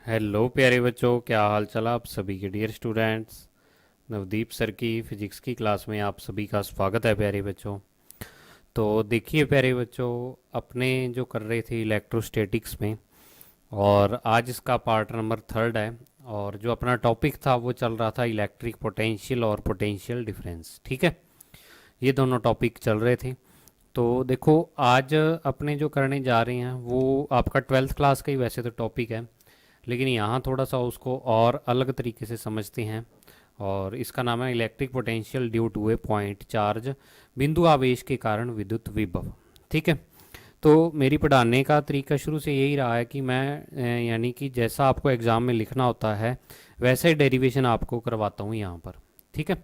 Hello प्यारे बच्चों, क्या हाल चाल आप सभी के। डियर स्टूडेंट्स, नवदीप सर की फिजिक्स की क्लास में आप सभी का स्वागत है प्यारे बच्चों। तो देखिए प्यारे बच्चों, अपने जो कर रहे थे इलेक्ट्रोस्टैटिक्स में, और आज इसका पार्ट नंबर थर्ड है। और जो अपना टॉपिक था वो चल रहा था इलेक्ट्रिक पोटेंशियल और पोटेंशियल डिफरेंस। ठीक है, ये दोनों टॉपिक चल रहे थे। तो देखो, आज अपने जो करने जा रहे हैं वो आपका ट्वेल्थ क्लास का ही वैसे तो टॉपिक है, लेकिन यहाँ थोड़ा सा उसको और अलग तरीके से समझते हैं। और इसका नाम है electric potential due to a point charge, बिंदु आवेश के कारण विद्युत विभव। ठीक है, तो मेरी पढ़ाने का तरीका शुरू से यही रहा है कि मैं यानी कि जैसा आपको एग्ज़ाम में लिखना होता है वैसे ही डेरिवेशन आपको करवाता हूँ यहाँ पर। ठीक है,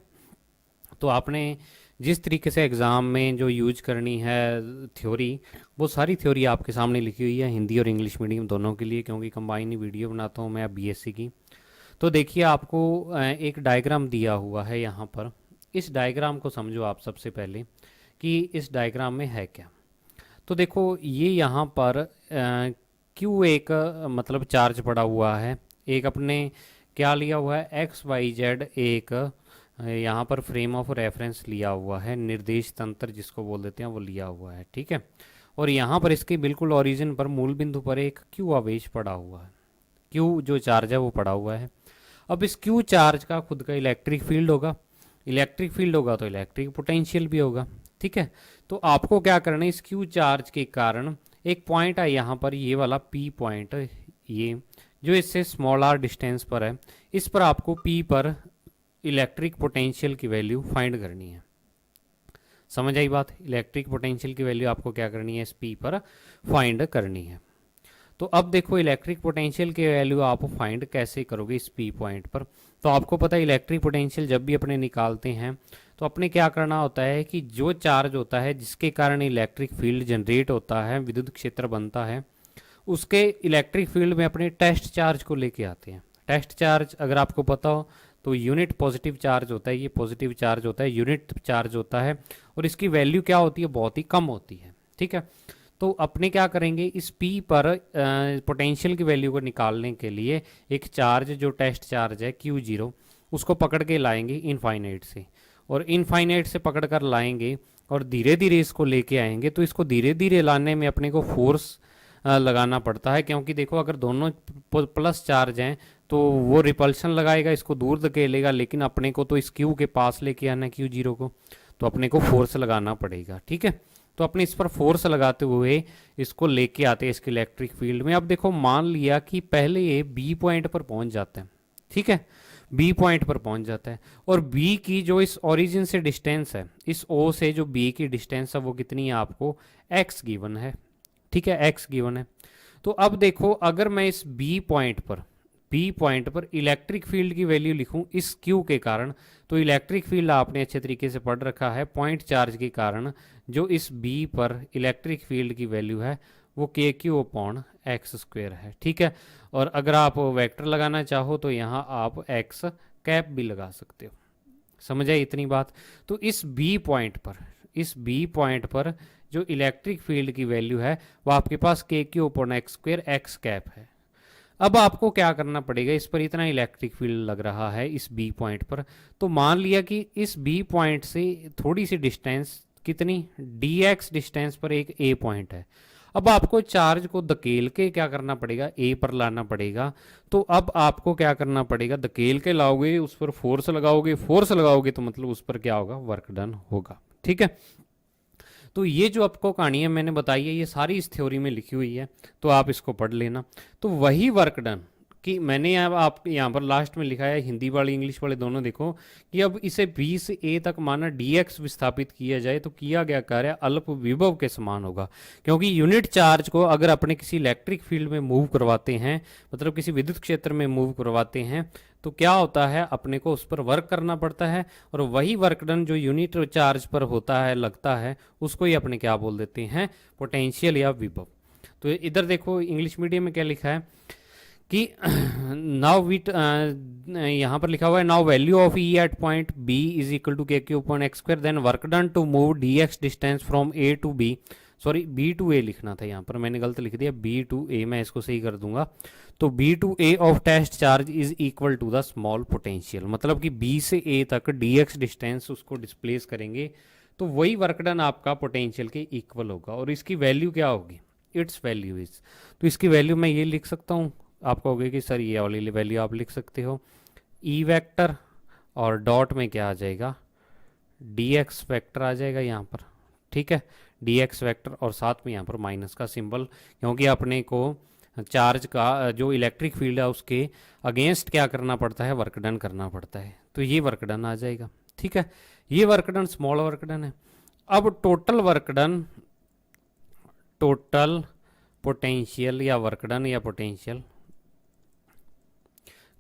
तो आपने जिस तरीके से एग्ज़ाम में जो यूज करनी है थ्योरी, वो सारी थ्योरी आपके सामने लिखी हुई है, हिंदी और इंग्लिश मीडियम दोनों के लिए, क्योंकि कंबाइन ही वीडियो बनाता हूँ मैं बीएससी की। तो देखिए, आपको एक डायग्राम दिया हुआ है यहाँ पर। इस डायग्राम को समझो आप सबसे पहले कि इस डायग्राम में है क्या। तो देखो, ये यहाँ पर क्यू एक मतलब चार्ज पड़ा हुआ है। एक अपने क्या लिया हुआ है, एक्स वाई जेड एक यहाँ पर फ्रेम ऑफ रेफरेंस लिया हुआ है, निर्देश तंत्र जिसको बोल देते हैं वो लिया हुआ है। ठीक है, और यहाँ पर इसके बिल्कुल ओरिजिन पर मूल बिंदु पर एक क्यू आवेश पड़ा हुआ है। क्यू जो चार्ज है वो पड़ा हुआ है। अब इस क्यू चार्ज का खुद का इलेक्ट्रिक फील्ड होगा, इलेक्ट्रिक फील्ड होगा तो इलेक्ट्रिक पोटेंशियल भी होगा। ठीक है, तो आपको क्या करना है, इस क्यू चार्ज के कारण एक पॉइंट है यहाँ पर, ये वाला पी पॉइंट, ये जो इससे स्मॉल आर डिस्टेंस पर है, इस पर आपको पी पर इलेक्ट्रिक पोटेंशियल की वैल्यू फाइंड करनी है। समझ आई बात, इलेक्ट्रिक पोटेंशियल की वैल्यू आपको क्या करनी है, इस पी पर फाइंड करनी है। तो अब देखो, इलेक्ट्रिक पोटेंशियल की वैल्यू आप फाइंड कैसे करोगे इस पी पॉइंट पर। तो आपको पता है इलेक्ट्रिक पोटेंशियल जब भी अपने निकालते हैं तो अपने क्या करना होता है कि जो चार्ज होता है जिसके कारण इलेक्ट्रिक फील्ड जनरेट होता है, विद्युत क्षेत्र बनता है, उसके इलेक्ट्रिक फील्ड में अपने टेस्ट चार्ज को लेके आते हैं। टेस्ट चार्ज अगर आपको पता हो तो यूनिट पॉजिटिव चार्ज होता है, ये पॉजिटिव चार्ज होता है, यूनिट चार्ज होता है, और इसकी वैल्यू क्या होती है, बहुत ही कम होती है। ठीक है, तो अपने क्या करेंगे, इस P पर पोटेंशियल की वैल्यू को निकालने के लिए एक चार्ज जो टेस्ट चार्ज है Q0, उसको पकड़ के लाएंगे इनफाइनाइट से, और इनफाइनाइट से पकड़ कर लाएंगे और धीरे धीरे इसको लेके आएंगे। तो इसको धीरे धीरे लाने में अपने को फोर्स लगाना पड़ता है, क्योंकि देखो अगर दोनों प्लस चार्ज हैं तो वो रिपल्शन लगाएगा, इसको दूर धकेलेगा, लेकिन अपने को तो इस क्यू के पास लेके आना है Q0 को, तो अपने को फोर्स लगाना पड़ेगा। ठीक है, तो अपने इस पर फोर्स लगाते हुए इसको लेके आते हैं इसके इलेक्ट्रिक फील्ड में। अब देखो, मान लिया कि पहले ये बी पॉइंट पर पहुंच जाता है। ठीक है, बी पॉइंट पर पहुंच जाता है, और बी की जो इस ओरिजिन से डिस्टेंस है, इस ओ से जो बी की डिस्टेंस है वो कितनी है, आपको एक्स गिवन है। ठीक है, एक्स गिवन है। तो अब देखो, अगर मैं इस बी पॉइंट पर इलेक्ट्रिक फील्ड की वैल्यू लिखूं इस क्यू के कारण, तो इलेक्ट्रिक फील्ड आपने अच्छे तरीके से पढ़ रखा है, पॉइंट चार्ज के कारण जो इस बी पर इलेक्ट्रिक फील्ड की वैल्यू है वो के क्यू अपॉन एक्स स्क्वेयर है। ठीक है, और अगर आप वेक्टर लगाना चाहो तो यहाँ आप एक्स कैप भी लगा सकते हो। समझ आई इतनी बात। तो इस बी पॉइंट पर जो इलेक्ट्रिक फील्ड की वैल्यू है वो आपके पास के Q upon x square x cap है। अब आपको क्या करना पड़ेगा, इस पर इतना इलेक्ट्रिक फील्ड लग रहा है इस बी पॉइंट पर, तो मान लिया कि इस बी पॉइंट से थोड़ी सी डिस्टेंस, कितनी, डी एक्स डिस्टेंस पर एक ए पॉइंट है। अब आपको चार्ज को धकेल के क्या करना पड़ेगा, ए पर लाना पड़ेगा। तो अब आपको क्या करना पड़ेगा, धकेल के लाओगे, उस पर फोर्स लगाओगे तो मतलब उस पर क्या होगा, वर्क डन होगा। ठीक है, तो ये जो आपको कहानी है मैंने बताई है, ये सारी इस थ्योरी में लिखी हुई है, तो आप इसको पढ़ लेना। तो वही वर्क डन कि मैंने आप यहाँ पर लास्ट में लिखा है, हिंदी वाले इंग्लिश वाले दोनों देखो, कि अब इसे बी से ए तक माना dx विस्थापित किया जाए तो किया गया कार्य अल्प विभव के समान होगा। क्योंकि यूनिट चार्ज को अगर अपने किसी इलेक्ट्रिक फील्ड में मूव करवाते हैं, मतलब किसी विद्युत क्षेत्र में मूव करवाते हैं, तो क्या होता है, अपने को उस पर वर्क करना पड़ता है, और वही वर्क डन जो यूनिट चार्ज पर होता है, लगता है, उसको ही अपने क्या बोल देते हैं, पोटेंशियल या विभव। तो इधर देखो इंग्लिश मीडियम में क्या लिखा है कि नाउ विट, यहाँ पर लिखा हुआ है, now value of E at point B is equal to K Q upon X square, then work done to move D x distance from A to B sorry B to A लिखना था, यहाँ पर मैंने गलत लिख दिया, B to ए, मैं इसको सही कर दूंगा। तो B to A of test charge is equal to the small potential, मतलब कि बी से ए तक डी एक्स डिस्टेंस उसको डिस्प्लेस करेंगे तो वही वर्क डन आपका पोटेंशियल के इक्वल होगा। और इसकी वैल्यू क्या होगी, इट्स वैल्यू इज, तो इसकी वैल्यू मैं ये लिख सकता हूँ, आप कहोगे कि सर ये वाली वैल्यू आप लिख सकते हो, ई वेक्टर और डॉट में क्या आ जाएगा, डी एक्स वैक्टर आ जाएगा यहाँ पर, ठीक है, डी एक्स वैक्टर और साथ में यहाँ पर माइनस का सिंबल, क्योंकि अपने को चार्ज का जो इलेक्ट्रिक फील्ड है उसके अगेंस्ट क्या करना पड़ता है, वर्क डन करना पड़ता है, तो ये वर्क डन आ जाएगा। ठीक है, ये work done small work done है। अब total work done, total potential या वर्क डन या पोटेंशियल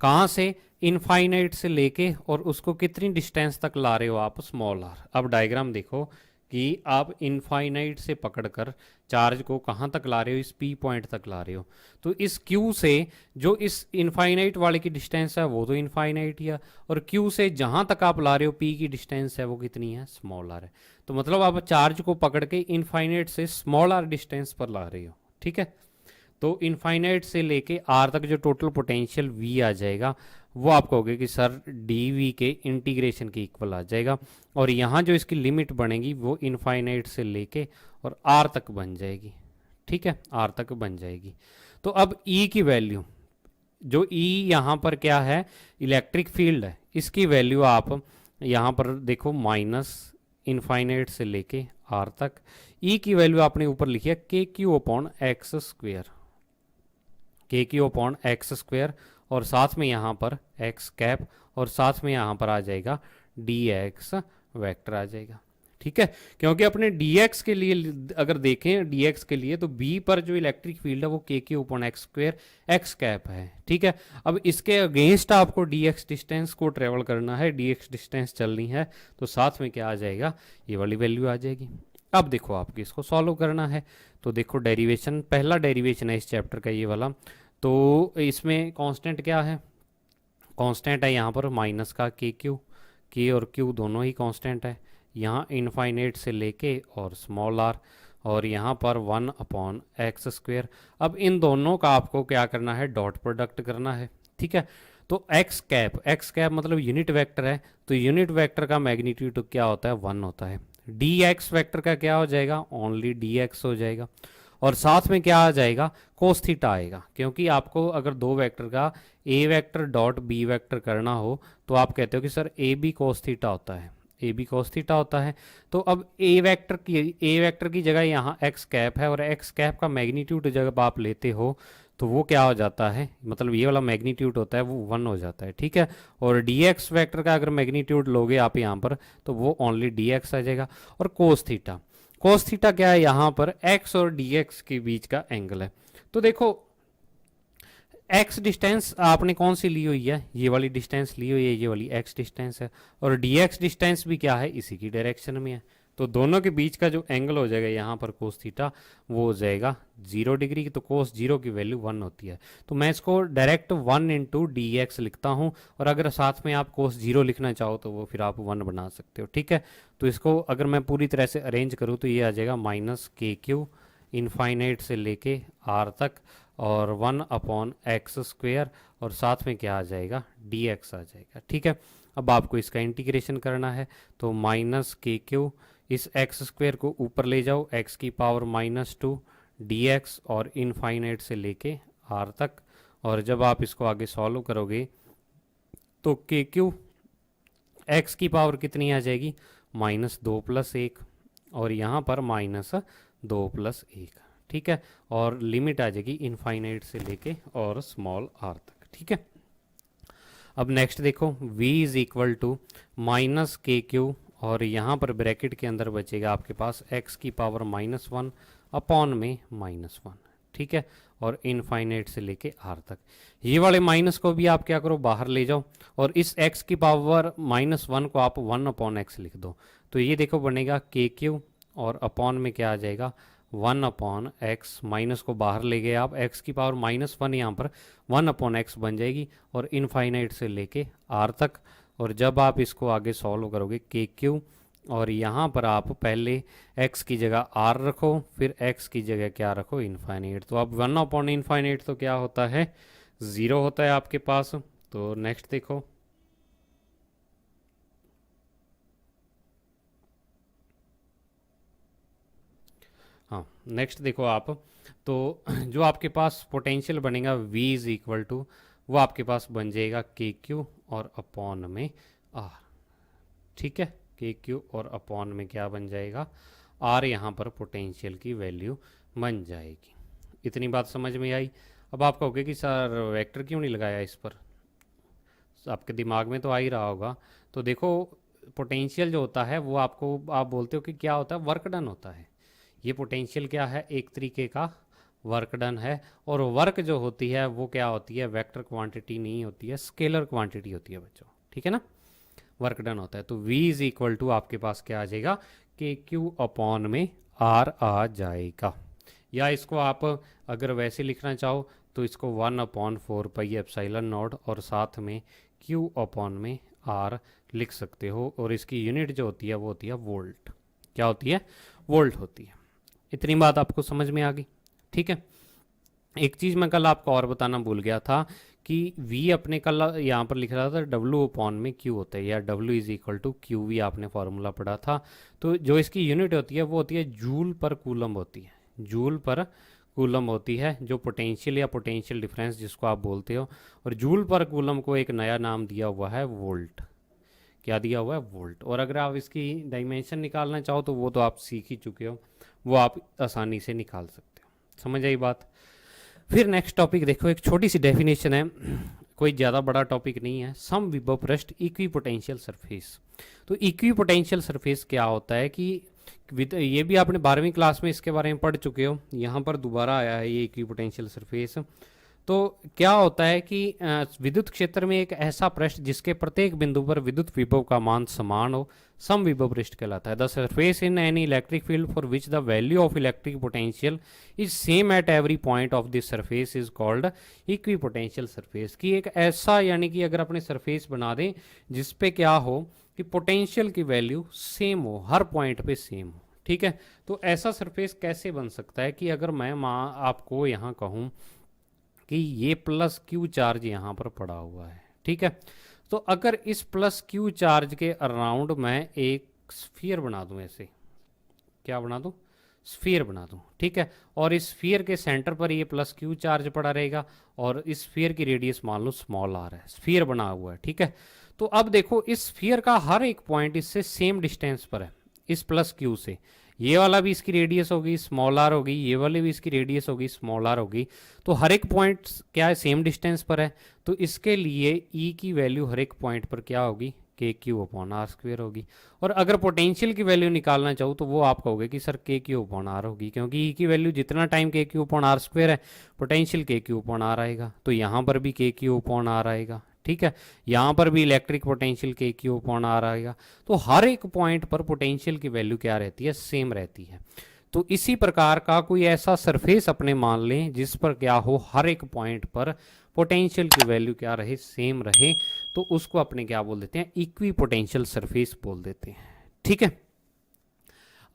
कहाँ से, इनफाइनाइट से लेके और उसको कितनी डिस्टेंस तक ला रहे हो आप, स्मॉल आर। अब डायग्राम देखो कि आप इनफाइनाइट से पकड़कर चार्ज को कहाँ तक ला रहे हो, इस पी पॉइंट तक ला रहे हो। तो इस क्यू से जो इस इनफाइनाइट वाले की डिस्टेंस है वो तो इनफाइनाइट ही है, और क्यू से जहाँ तक आप ला रहे हो पी की डिस्टेंस है वो कितनी है, स्मॉल आर है। तो मतलब आप चार्ज को पकड़ के इनफाइनाइट से स्मॉल आर डिस्टेंस पर ला रहे हो। ठीक है, तो इनफाइनाइट से लेके आर तक जो टोटल पोटेंशियल वी आ जाएगा वो आप कहोगे कि सर डी वी के इंटीग्रेशन के इक्वल आ जाएगा, और यहाँ जो इसकी लिमिट बनेगी वो इनफाइनाइट से लेके और आर तक बन जाएगी। ठीक है, आर तक बन जाएगी। तो अब ई की वैल्यू, जो ई यहाँ पर क्या है, इलेक्ट्रिक फील्ड है, इसकी वैल्यू आप यहाँ पर देखो माइनस इनफाइनाइट से लेके आर तक, ई की वैल्यू आपने ऊपर लिखी है के क्यू अपॉन एक्स स्क्वेयर, के क्यू अपॉन एक्स स्क्वेयर, और साथ में यहाँ पर एक्स कैप, और साथ में यहाँ पर आ जाएगा डी एक्स वैक्टर आ जाएगा। ठीक है, क्योंकि अपने डी एक्स के लिए अगर देखें, डी एक्स के लिए तो बी पर जो इलेक्ट्रिक फील्ड है वो के Q upon x square x cap है। ठीक है, अब इसके अगेंस्ट आपको डी एक्स डिस्टेंस को ट्रेवल करना है, डी एक्स डिस्टेंस चलनी है, तो साथ में क्या आ जाएगा, ये वाली वैल्यू आ जाएगी। अब देखो आपको इसको सॉल्व करना है, तो देखो डेरिवेशन, पहला डेरिवेशन है इस चैप्टर का ये वाला, तो इसमें कांस्टेंट क्या है, कांस्टेंट है यहाँ पर माइनस का के क्यू, के और क्यू दोनों ही कांस्टेंट है, यहाँ इनफाइनाइट से लेके और स्मॉल आर, और यहाँ पर 1 अपॉन एक्स स्क्वेयर। अब इन दोनों का आपको क्या करना है, डॉट प्रोडक्ट करना है। ठीक है, तो एक्स कैप, एक्स कैप मतलब यूनिट वेक्टर है, तो यूनिट वेक्टर का मैग्नीट्यूड क्या होता है, 1 होता है। डी एक्स वैक्टर का क्या हो जाएगा, ओनली डी एक्स हो जाएगा, और साथ में क्या आ जाएगा, कोस थीटा आएगा, क्योंकि आपको अगर दो वेक्टर का A vector dot B vector करना हो तो आप कहते हो कि sir A B cos theta होता है, ए बी कोस थीटा होता है। तो अब ए वेक्टर की जगह यहाँ एक्स कैप है, और एक्स कैप का मैग्नीट्यूड जब आप लेते हो तो वो क्या हो जाता है, मतलब ये वाला मैग्नीट्यूड होता है वो 1 हो जाता है। ठीक है, और डी एक्स वैक्टर का अगर मैग्नीट्यूड लोगे आप यहाँ पर तो वो ओनली डी एक्स आ जाएगा। और कोस थीटा, कोस थीटा क्या है, यहाँ पर एक्स और डी एक्स के बीच का एंगल है। तो देखो एक्स डिस्टेंस आपने कौन सी ली हुई है, ये वाली डिस्टेंस ली हुई है, ये वाली एक्स डिस्टेंस है, और डी एक्स डिस्टेंस भी क्या है, इसी की डायरेक्शन में है। तो दोनों के बीच का जो एंगल हो जाएगा यहाँ पर कोस थीटा वो हो जाएगा 0 डिग्री की, तो कोस 0 की वैल्यू 1 होती है। तो मैं इसको डायरेक्ट 1 इंटू डी एक्स लिखता हूँ, और अगर साथ में आप कोस 0 लिखना चाहो तो वो फिर आप 1 बना सकते हो। ठीक है, तो इसको अगर मैं पूरी तरह से अरेंज करूँ तो ये आ जाएगा माइनस के क्यू इनफाइनाइट से लेके आर तक, और 1 अपॉन एक्स स्क्वेयर, और साथ में क्या आ जाएगा, डी एक्स आ जाएगा। ठीक है, अब आपको इसका इंटीग्रेशन करना है, तो माइनस के क्यू, इस एक्स स्क्वेयर को ऊपर ले जाओ, एक्स की पावर -2 डी एक्स, और इनफाइनाइट से लेके आर तक, और जब आप इसको आगे सॉल्व करोगे तो के क्यू एक्स की पावर कितनी आ जाएगी, -2 + 1, और यहाँ पर -2 + 1। ठीक है, और लिमिट आ जाएगी इनफाइनाइट से लेके और स्मॉल आर तक। ठीक है, अब नेक्स्ट देखो v is equal to minus k q, और यहाँ पर ब्रैकेट के अंदर बचेगा आपके पास x की पावर -1 अपॉन में -1। ठीक है, और इनफाइनाइट से लेके r तक, ये वाले माइनस को भी आप क्या करो, बाहर ले जाओ, और इस x की पावर -1 को आप 1 अपॉन x लिख दो, तो ये देखो बनेगा के क्यू, और अपॉन में क्या आ जाएगा, 1 अपॉन एक्स, माइनस को बाहर ले गए आप, x की पावर -1 यहाँ पर 1 अपॉन एक्स बन जाएगी, और इनफाइनाइट से लेके r तक, और जब आप इसको आगे सॉल्व करोगे के क्यू और यहाँ पर आप पहले x की जगह r रखो, फिर x की जगह क्या रखो, इनफाइनाइट। तो अब 1/इनफाइनाइट तो क्या होता है, 0 होता है आपके पास। तो नेक्स्ट देखो, हाँ नेक्स्ट देखो आप। तो जो आपके पास पोटेंशियल बनेगा v इज इक्वल टू, वो आपके पास बन जाएगा के क्यू और अपॉन में r। ठीक है, के क्यू और अपॉन में क्या बन जाएगा, r। यहाँ पर पोटेंशियल की वैल्यू बन जाएगी। इतनी बात समझ में आई। अब आप कहोगे कि सर वेक्टर क्यों नहीं लगाया इस पर, आपके दिमाग में तो आ ही रहा होगा। तो देखो, पोटेंशियल जो होता है वो आपको, आप बोलते हो कि क्या होता है, वर्क डन होता है। ये पोटेंशियल क्या है, एक तरीके का वर्क डन है। और वर्क जो होती है वो क्या होती है, वेक्टर क्वांटिटी नहीं होती है, स्केलर क्वांटिटी होती है बच्चों। ठीक है ना, वर्क डन होता है। तो v इज इक्वल टू आपके पास क्या आ जाएगा, के क्यू अपॉन में r आ जाएगा। या इसको आप अगर वैसे लिखना चाहो तो इसको 1/4πε0 और साथ में q अपॉन में r लिख सकते हो। और इसकी यूनिट जो होती है वो होती है वोल्ट। क्या होती है, वोल्ट होती है। इतनी बात आपको समझ में आ गई। ठीक है, एक चीज़ मैं कल आपको और बताना भूल गया था कि v अपने कल यहाँ पर लिख रहा था w अपॉन में q होता है, या w is equal to q V, आपने फॉर्मूला पढ़ा था। तो जो इसकी यूनिट होती है वो होती है जूल पर कूलम होती है, जूल पर कूलम होती है, जो पोटेंशियल या पोटेंशियल डिफरेंस जिसको आप बोलते हो। और जूल पर कूलम को एक नया नाम दिया हुआ है वोल्ट। क्या दिया हुआ है, वोल्ट। और अगर आप इसकी डायमेंशन निकालना चाहो तो वो तो आप सीख ही चुके हो, वो आप आसानी से निकाल सकते हो। समझ आई बात। फिर नेक्स्ट टॉपिक देखो, एक छोटी सी डेफिनेशन है, कोई ज़्यादा बड़ा टॉपिक नहीं है। सम विभव पृष्ठ इक्वी पोटेंशियल सरफेस। तो इक्वी पोटेंशियल सरफेस क्या होता है कि ये भी आपने 12वीं क्लास में इसके बारे में पढ़ चुके हो, यहाँ पर दोबारा आया है ये इक्वी पोटेंशियल सरफेस। तो क्या होता है कि विद्युत क्षेत्र में एक ऐसा पृष्ठ जिसके प्रत्येक बिंदु पर विद्युत विभव का मान समान हो, सम विभव पृष्ठ कहलाता है। The surface in any electric field for which the value of electric potential is same at every point of this surface is called equi potential surface. की एक ऐसा, यानी कि अगर अपने सरफेस बना दें जिसपे क्या हो कि पोटेंशियल की वैल्यू सेम हो, हर पॉइंट पे सेम हो। ठीक है, तो ऐसा सरफेस कैसे बन सकता है कि अगर मैं आपको यहाँ कहूँ कि ये प्लस क्यू चार्ज यहाँ पर पड़ा हुआ है। ठीक है, तो अगर इस प्लस क्यू चार्ज के अराउंड मैं एक स्फीयर बना दूं, ऐसे क्या बना दूं, स्फीयर बना दूं। ठीक है, और इस स्फीयर के सेंटर पर ये प्लस क्यू चार्ज पड़ा रहेगा और इस स्फीयर की रेडियस मान लो स्मॉल आर है, स्फीयर बना हुआ है। ठीक है, तो अब देखो इस स्फीयर का हर एक पॉइंट इससे सेम डिस्टेंस पर है, इस प्लस क्यू से। ये वाला भी इसकी रेडियस होगी स्मॉल आर होगी, ये वाली भी इसकी रेडियस होगी स्मॉल आर होगी। तो हर एक पॉइंट क्या है, सेम डिस्टेंस पर है। तो इसके लिए ई की वैल्यू हर एक पॉइंट पर क्या होगी, के क्यू अपॉन आर स्क्वेयर होगी। और अगर पोटेंशियल की वैल्यू निकालना चाहो तो वो आप कहोगे कि सर के क्यू अपॉन आर होगी, क्योंकि ई की वैल्यू जितना टाइम के क्यू अपॉन आर स्क्वेयर है, पोटेंशियल के क्यू अपॉन आर आएगा। तो यहाँ पर भी के क्यू अपॉन आर आएगा। ठीक है, यहाँ पर भी इलेक्ट्रिक पोटेंशियल के क्यू अपॉन आर आएगा। तो हर एक पॉइंट पर पोटेंशियल की वैल्यू क्या रहती है, सेम रहती है। तो इसी प्रकार का कोई ऐसा सरफेस अपने मान लें जिस पर क्या हो, हर एक पॉइंट पर पोटेंशियल की वैल्यू क्या रहे, सेम रहे, तो उसको अपने क्या बोल देते हैं, इक्वी पोटेंशियल सरफेस बोल देते हैं। ठीक है,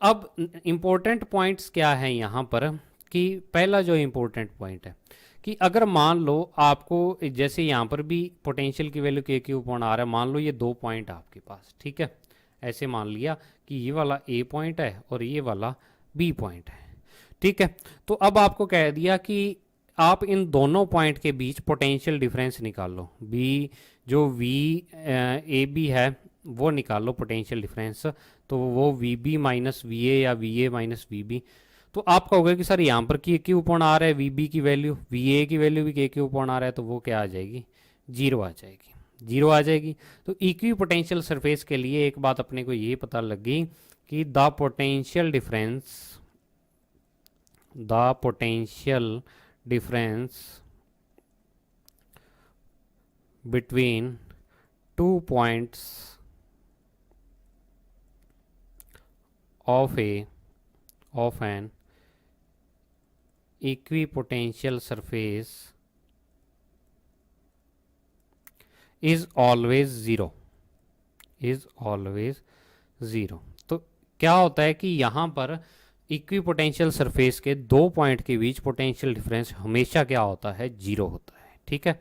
अब इंपॉर्टेंट पॉइंट्स क्या है यहाँ पर, कि पहला जो इंपॉर्टेंट पॉइंट है कि अगर मान लो आपको, जैसे यहाँ पर भी पोटेंशियल की वैल्यू के क्यू अपॉन आर है, मान लो ये दो पॉइंट आपके पास। ठीक है, ऐसे मान लिया कि ये वाला ए पॉइंट है और ये वाला बी पॉइंट है। ठीक है, तो अब आपको कह दिया कि आप इन दोनों पॉइंट के बीच पोटेंशियल डिफरेंस निकाल लो, बी जो वी ए बी है वो निकाल लो पोटेंशियल डिफरेंस। तो वो V B minus V A या V A minus V B. तो आप कहोगे कि सर यहाँ पर के क्यू अपॉन आ रहा है, वी बी की वैल्यू, वी ए की वैल्यू भी के क्यू अपॉन आ रहा है, तो वो क्या आ जाएगी, जीरो आ जाएगी, जीरो आ जाएगी। तो इक्वी पोटेंशियल सरफेस के लिए एक बात अपने को ये पता लगी कि the potential difference between 2 points of an equipotential surface is always zero, क्या होता है कि यहाँ पर इक्वी पोटेंशियल सरफेस के दो पॉइंट के बीच पोटेंशियल डिफरेंस हमेशा क्या होता है, जीरो होता है। ठीक है,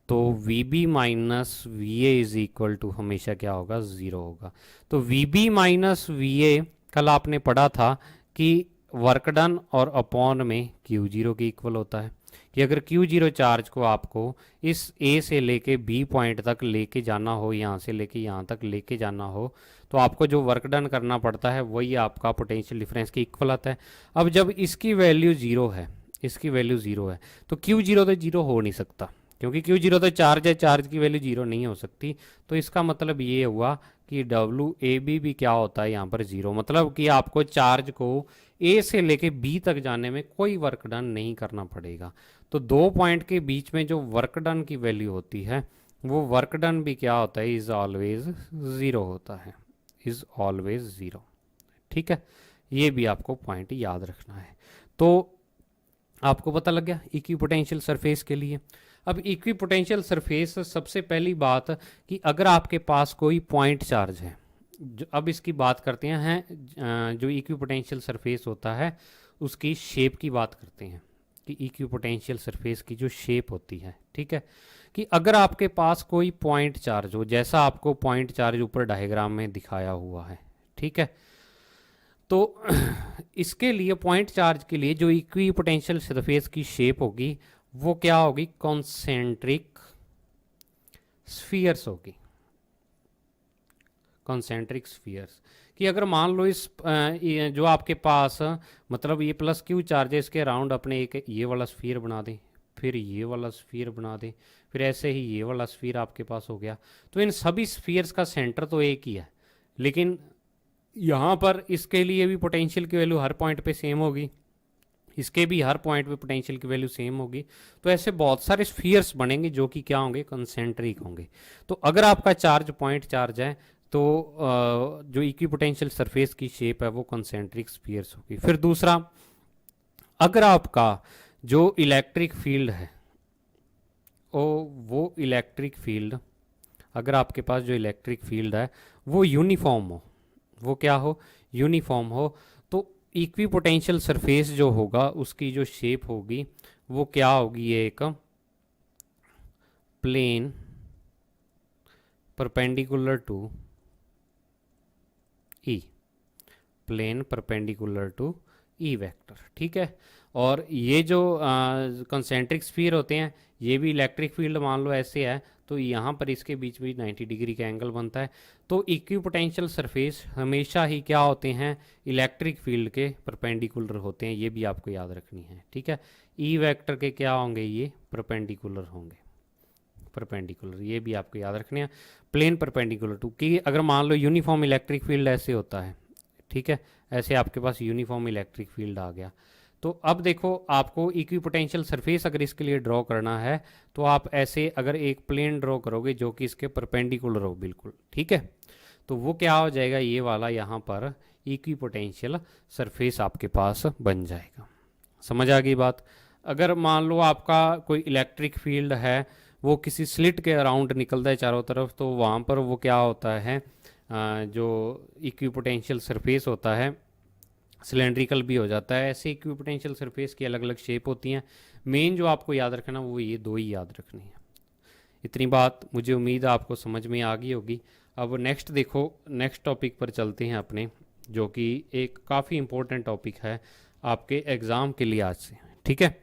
तो V B minus V A is equal to हमेशा क्या होगा, ज़ीरो होगा। तो V B minus V A कल आपने पढ़ा था कि वर्क डन और अपॉन में क्यू जीरो के इक्वल होता है, कि अगर क्यू जीरो चार्ज को आपको इस ए से लेके बी पॉइंट तक लेके जाना हो, यहाँ से लेके यहाँ तक लेके जाना हो, तो आपको जो वर्क डन करना पड़ता है वही आपका पोटेंशियल डिफरेंस के इक्वल आता है। अब जब इसकी वैल्यू ज़ीरो है, इसकी वैल्यू ज़ीरो है, तो क्यू जीरो तो जीरो हो नहीं सकता, क्योंकि क्यू जीरो तो चार्ज है, चार्ज की वैल्यू जीरो नहीं हो सकती। तो इसका मतलब ये हुआ कि डब्ल्यू ए बी भी क्या होता है यहाँ पर जीरो, मतलब कि आपको चार्ज को ए से लेके बी तक जाने में कोई वर्क डन नहीं करना पड़ेगा। तो दो पॉइंट के बीच में जो वर्क डन की वैल्यू होती है वो वर्क डन भी क्या होता है, इज ऑलवेज ज़ीरो होता है, इज ऑलवेज ज़ीरो। ठीक है, ये भी आपको पॉइंट याद रखना है। तो आपको पता लग गया इक्वी पोटेंशियल सरफेस के लिए। अब इक्वी पोटेंशियल सरफेस, सबसे पहली बात कि अगर आपके पास कोई पॉइंट चार्ज है, जो अब इसकी बात करते हैं, जो इक्वी पोटेंशियल सरफेस होता है उसकी शेप की बात करते हैं, कि इक्वी पोटेंशियल सरफेस की जो शेप होती है। ठीक है, कि अगर आपके पास कोई पॉइंट चार्ज हो, जैसा आपको पॉइंट चार्ज ऊपर डायग्राम में दिखाया हुआ है, ठीक है, तो इसके लिए पॉइंट चार्ज के लिए जो इक्वी पोटेंशियल सरफेस की शेप होगी वो क्या होगी, कॉन्सेंट्रिक स्फीयर्स होगी, कॉन्सेंट्रिक स्फीयर्स। कि अगर मान लो इस जो आपके पास मतलब ये प्लस क्यू चार्ज है, इसके अराउंड अपने एक ये वाला स्फीयर बना दें, फिर ये वाला स्फीयर बना दें, फिर ऐसे ही ये वाला स्फीयर आपके पास हो गया, तो इन सभी स्फीयर्स का सेंटर तो एक ही है, लेकिन यहाँ पर इसके लिए भी पोटेंशियल की वैल्यू हर पॉइंट पे सेम होगी, इसके भी हर पॉइंट पे पोटेंशियल की वैल्यू सेम होगी। तो ऐसे बहुत सारे स्फीयर्स बनेंगे जो कि क्या होंगे, कंसेंट्रिक होंगे। तो अगर आपका चार्ज पॉइंट चार्ज है तो जो इक्वी पोटेंशियल सरफेस की शेप है वो कंसेंट्रिक स्फीयर्स होगी। फिर दूसरा, अगर आपका जो इलेक्ट्रिक फील्ड है वो इलेक्ट्रिक फील्ड, अगर आपके पास जो इलेक्ट्रिक फील्ड है वो यूनिफॉर्म हो, वो क्या हो, यूनिफॉर्म हो, तो इक्वी पोटेंशियल सरफेस जो होगा उसकी जो शेप होगी वो क्या होगी, एक plane perpendicular to E, plane perpendicular to E vector. ठीक है, और ये जो कंसेंट्रिक स्फीयर होते हैं ये भी इलेक्ट्रिक फील्ड मान लो ऐसे है, तो यहाँ पर इसके बीच में 90 डिग्री का एंगल बनता है। तो इक्वी पोटेंशियल सरफेस हमेशा ही क्या होते हैं, इलेक्ट्रिक फील्ड के परपेंडिकुलर होते हैं, ये भी आपको याद रखनी है। ठीक है, ई वेक्टर के क्या होंगे, ये परपेंडिकुलर होंगे, परपेंडिकुलर, ये भी आपको याद रखने हैं, प्लेन परपेंडिकुलर टू। कि अगर मान लो यूनिफॉर्म इलेक्ट्रिक फील्ड ऐसे होता है, ठीक है, ऐसे आपके पास यूनिफॉर्म इलेक्ट्रिक फील्ड आ गया, तो अब देखो आपको इक्वी पोटेंशियल सरफेस अगर इसके लिए ड्रॉ करना है तो आप ऐसे अगर एक प्लेन ड्रॉ करोगे जो कि इसके परपेंडिकुलर हो बिल्कुल, ठीक है, तो वो क्या हो जाएगा, ये वाला यहाँ पर इक्वी पोटेंशियल सरफेस आपके पास बन जाएगा। समझ आ गई बात। अगर मान लो आपका कोई इलेक्ट्रिक फील्ड है वो किसी स्लिट के अराउंड निकलता है चारों तरफ, तो वहाँ पर वो क्या होता है, जो इक्वी पोटेंशियल सरफेस होता है सिलेंड्रिकल भी हो जाता है। ऐसे इक्वी पोटेंशियल सरफेस की अलग अलग शेप होती हैं, मेन जो आपको याद रखना वो ये दो ही याद रखनी है। इतनी बात मुझे उम्मीद है आपको समझ में आ गई होगी। अब नेक्स्ट देखो, नेक्स्ट टॉपिक पर चलते हैं अपने, जो कि एक काफ़ी इम्पोर्टेंट टॉपिक है आपके एग्ज़ाम के लिए आज से। ठीक है,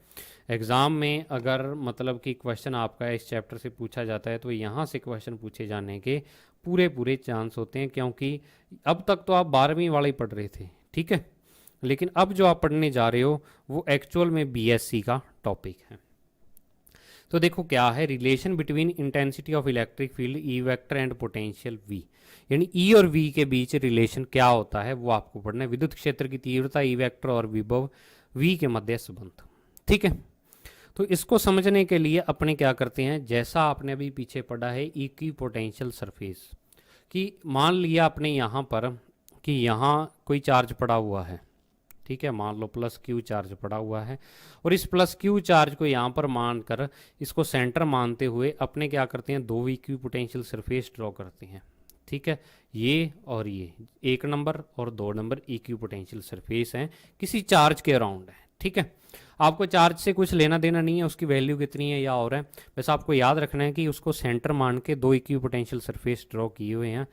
एग्ज़ाम में अगर मतलब कि क्वेश्चन आपका इस चैप्टर से पूछा जाता है तो यहाँ से क्वेश्चन पूछे जाने के पूरे पूरे चांस होते हैं, क्योंकि अब तक तो आप 12वीं वाला ही पढ़ रहे थे, ठीक है, लेकिन अब जो आप पढ़ने जा रहे हो वो एक्चुअल में बीएससी का टॉपिक है। तो देखो क्या है, relation between intensity of electric field E vector and potential V, यानी ई और वी के बीच रिलेशन क्या होता है वो आपको पढ़ना है। विद्युत क्षेत्र की तीव्रता ई वेक्टर और विभव वी के मध्य संबंध, ठीक है। तो इसको समझने के लिए अपने क्या करते हैं, जैसा आपने अभी पीछे पढ़ा है इक्वी पोटेंशियल सरफेस, कि मान लिया आपने यहाँ पर कि यहाँ कोई चार्ज पड़ा हुआ है, ठीक है, मान लो प्लस क्यू चार्ज पड़ा हुआ है, और इस प्लस क्यू चार्ज को यहाँ पर मानकर इसको सेंटर मानते हुए अपने क्या करते हैं, दो इक्वी पोटेंशियल सरफेस ड्रॉ करते हैं, ठीक है, ये और ये 1 नंबर और 2 नंबर इक्विपोटेंशियल सरफेस हैं, किसी चार्ज के अराउंड है। ठीक है, आपको चार्ज से कुछ लेना देना नहीं है, उसकी वैल्यू कितनी है या और है, बस आपको याद रखना है कि उसको सेंटर मान के 2 इक्विपोटेंशियल सरफेस ड्रॉ किए हुए हैं,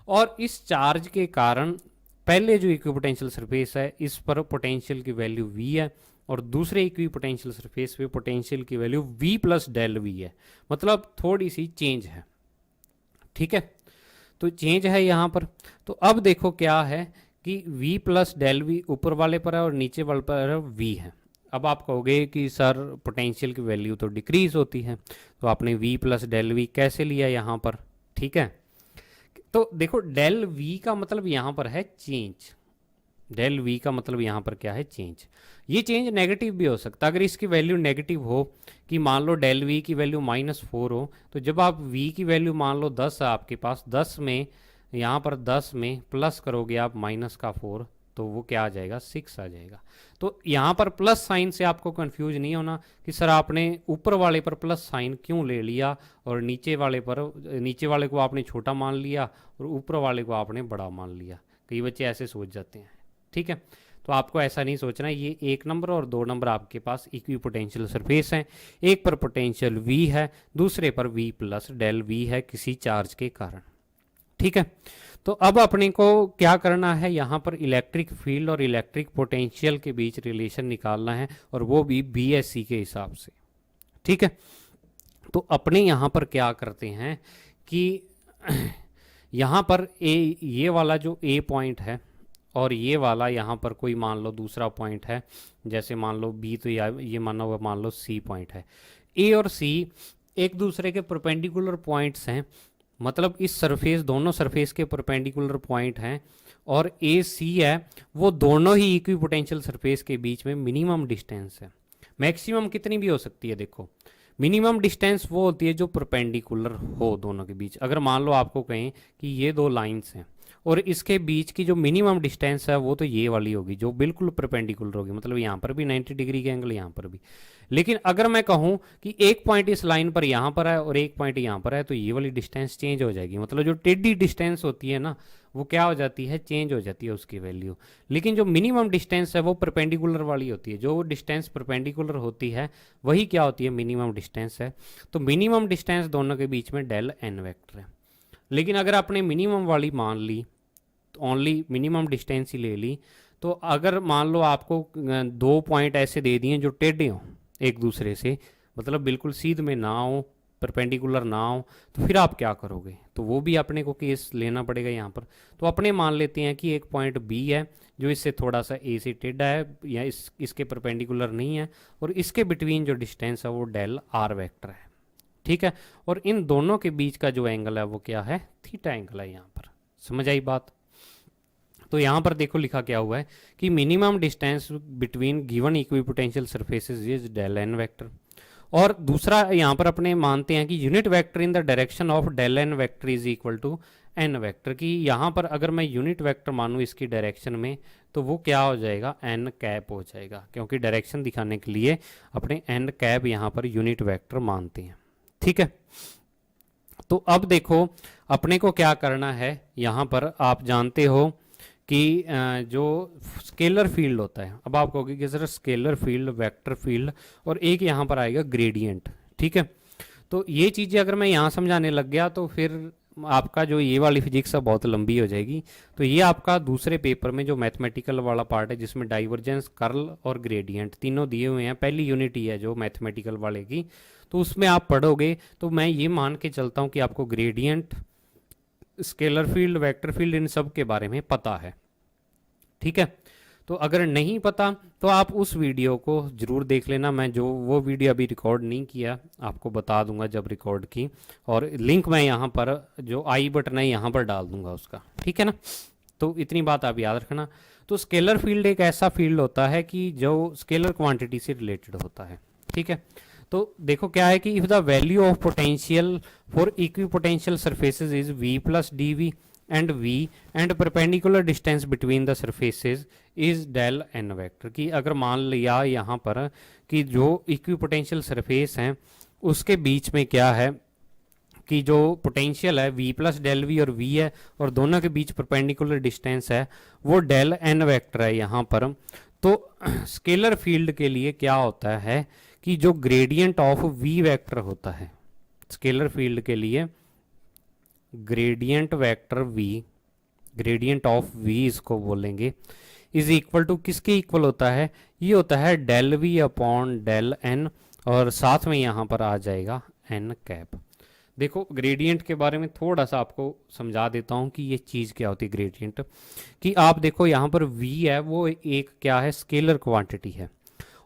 और इस चार्ज के कारण पहले जो इक्विपोटेंशियल सरफेस है इस पर पोटेंशियल की वैल्यू v है, और दूसरे इक्विपोटेंशियल सरफेस पे पोटेंशियल की value v plus del V है, मतलब थोड़ी सी चेंज है। ठीक है, तो चेंज है यहाँ पर। तो अब देखो क्या है कि v प्लस डेल वी ऊपर वाले पर है और नीचे वाले पर v है। अब आप कहोगे कि सर पोटेंशियल की वैल्यू तो डिक्रीज होती है, तो आपने v प्लस डेल वी कैसे लिया यहाँ पर। ठीक है, तो देखो डेल v का मतलब यहाँ पर है चेंज, डेल v का मतलब यहाँ पर क्या है, चेंज। ये चेंज नेगेटिव भी हो सकता है, अगर इसकी वैल्यू नेगेटिव हो, कि मान लो डेल v की वैल्यू -4 हो, तो जब आप v की वैल्यू मान लो 10 है आपके पास, 10 में यहाँ पर 10 में प्लस करोगे आप -4, तो वो क्या आ जाएगा, 6 आ जाएगा। तो यहाँ पर प्लस साइन से आपको कंफ्यूज नहीं होना कि सर आपने ऊपर वाले पर प्लस साइन क्यों ले लिया और नीचे वाले को आपने छोटा मान लिया और ऊपर वाले को आपने बड़ा मान लिया। कई बच्चे ऐसे सोच जाते हैं। ठीक है, तो आपको ऐसा नहीं सोचना। ये 1 नंबर और 2 नंबर आपके पास इक्विपोटेंशियल सरफेस हैं, एक पर पोटेंशियल v है, दूसरे पर v प्लस डेल v है किसी चार्ज के कारण। ठीक है, तो अब अपने को क्या करना है, यहाँ पर इलेक्ट्रिक फील्ड और इलेक्ट्रिक पोटेंशियल के बीच रिलेशन निकालना है, और वो भी BSc के हिसाब से। ठीक है, तो अपने यहाँ पर क्या करते हैं कि यहाँ पर ये वाला जो A पॉइंट है और ये वाला यहाँ पर कोई मान लो दूसरा पॉइंट है, जैसे मान लो B, तो ये माना हुआ मान लो C पॉइंट है। A और C एक दूसरे के परपेंडिकुलर पॉइंट्स हैं, मतलब इस सरफेस, दोनों सरफेस के परपेंडिकुलर पॉइंट हैं, और AC है वो दोनों ही इक्विपोटेंशियल सरफेस के बीच में मिनिमम डिस्टेंस है। मैक्सिमम कितनी भी हो सकती है, देखो मिनिमम डिस्टेंस वो होती है जो परपेंडिकुलर हो दोनों के बीच। अगर मान लो आपको कहें कि ये 2 लाइंस हैं और इसके बीच की जो मिनिमम डिस्टेंस है वो तो ये वाली होगी जो बिल्कुल परपेंडिकुलर होगी, मतलब यहाँ पर भी 90 डिग्री के एंगल, यहाँ पर भी। लेकिन अगर मैं कहूँ कि एक पॉइंट इस लाइन पर यहाँ पर है और एक पॉइंट यहाँ पर है, तो ये वाली डिस्टेंस चेंज हो जाएगी, मतलब जो टेढ़ी डिस्टेंस होती है ना, वो क्या हो जाती है, चेंज हो जाती है उसकी वैल्यू। लेकिन जो मिनिमम डिस्टेंस है वो परपेंडिकुलर वाली होती है, जो डिस्टेंस परपेंडिकुलर होती है वही क्या होती है, मिनिमम डिस्टेंस है। तो मिनिमम डिस्टेंस दोनों के बीच में डेल n वेक्टर है। लेकिन अगर आपने मिनिमम वाली मान ली, ओनली मिनिमम डिस्टेंस ही ले ली, तो अगर मान लो आपको 2 पॉइंट ऐसे दे दिए जो टेढ़े हों एक दूसरे से, मतलब बिल्कुल सीध में ना हो, परपेंडिकुलर ना हो, तो फिर आप क्या करोगे, तो वो भी अपने को केस लेना पड़ेगा यहाँ पर। तो अपने मान लेते हैं कि एक पॉइंट B है जो इससे थोड़ा सा A से टेढ़ा है या इसके परपेंडिकुलर नहीं है, और इसके बिटवीन जो डिस्टेंस है वो डेल R वेक्टर है। ठीक है, और इन दोनों के बीच का जो एंगल है वो क्या है, थीटा एंगल है। यहाँ पर समझ आई बात। तो यहाँ पर देखो लिखा क्या हुआ है कि minimum distance between given equipotential surfaces is del n vector, और दूसरा यहाँ पर अपने मानते हैं कि unit vector in the direction of del n vector is equal to n vector, की यहाँ पर अगर मैं यूनिट वेक्टर मानूँ इसकी डायरेक्शन में, तो वो क्या हो जाएगा, n कैप हो जाएगा, क्योंकि डायरेक्शन दिखाने के लिए अपने n कैप यहाँ पर यूनिट वेक्टर मानते हैं। ठीक है, तो अब देखो अपने को क्या करना है, यहाँ पर आप जानते हो कि जो स्केलर फील्ड होता है, अब आप कहोगे कि sir scalar field, vector field, और एक यहाँ पर आएगा ग्रेडियंट। ठीक है, तो ये चीज़ें अगर मैं यहाँ समझाने लग गया तो फिर आपका जो ये वाली फिजिक्स है बहुत लंबी हो जाएगी। तो ये आपका दूसरे पेपर में जो मैथमेटिकल वाला पार्ट है, जिसमें डाइवर्जेंस, कर्ल और ग्रेडियंट तीनों दिए हुए हैं, पहली यूनिट ही है जो मैथमेटिकल वाले की, तो उसमें आप पढ़ोगे। तो मैं ये मान के चलता हूँ कि आपको gradient, scalar field, vector field, इन सब के बारे में पता है। ठीक है, तो अगर नहीं पता तो आप उस वीडियो को ज़रूर देख लेना। मैं जो वो वीडियो अभी रिकॉर्ड नहीं किया, आपको बता दूंगा जब रिकॉर्ड की, और लिंक मैं यहाँ पर जो आई बटन है यहाँ पर डाल दूंगा उसका। ठीक है ना, तो इतनी बात आप याद रखना। तो स्केलर फील्ड एक ऐसा फील्ड होता है कि जो स्केलर क्वांटिटी से रिलेटेड होता है। ठीक है, तो देखो क्या है कि if the value of potential for equipotential surfaces is v plus d V and v and perpendicular distance between the surfaces is del n vector, की अगर मान लिया यहाँ पर कि जो इक्विपोटेंशियल सरफेस हैं उसके बीच में क्या है कि जो पोटेंशियल है v प्लस डेल वी और v है और दोनों के बीच परपेंडिकुलर डिस्टेंस है वो डेल n वेक्टर है यहाँ पर। तो स्केलर फील्ड के लिए क्या होता है कि जो ग्रेडियंट ऑफ v वेक्टर होता है, स्केलर फील्ड के लिए gradient vector v, gradient of v इसको बोलेंगे, इज इक्वल टू किसके इक्वल होता है, ये होता है del V upon del n और साथ में यहाँ पर आ जाएगा एन कैप। देखो ग्रेडियंट के बारे में थोड़ा सा आपको समझा देता हूँ कि ये चीज़ क्या होती है ग्रेडियंट। कि आप देखो यहाँ पर v है वो एक क्या है, स्केलर क्वांटिटी है,